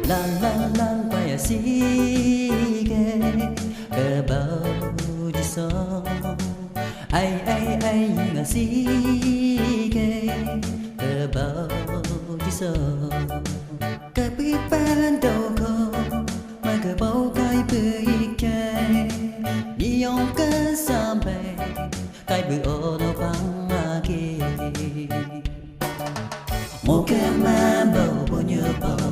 Lan lan lan bayasi게 kebaudisa ai ngasige kebaudisa kepipan doko mai kebau kai berikai niong ke sampai kai berono pangagi một cái mang bầu bao nhiêu bầu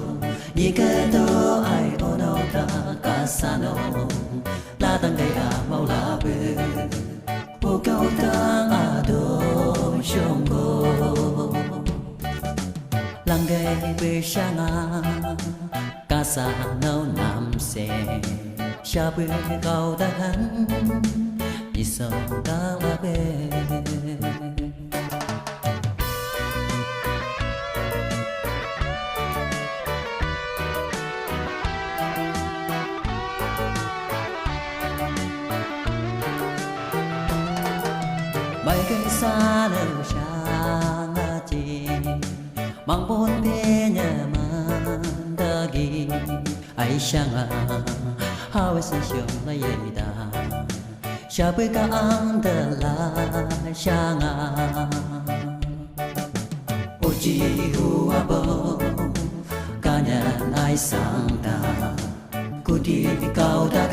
như cái đó ai ở đâu ta cả xa nô la tăng gây à mau la bê vô câu tăng à đồ trong cô lăng gây bê sang à cả xa nâu nằm xe xa bê câu ta hắn đi sâu ta la bê bay cây xa đâu sang chi mang bốn bề nhà man đã ghi ai sang hao sinh sống lại da cha bê cả anh đã là sang ô chi hua bờ cả nhà ai sang ta cô đi cao ta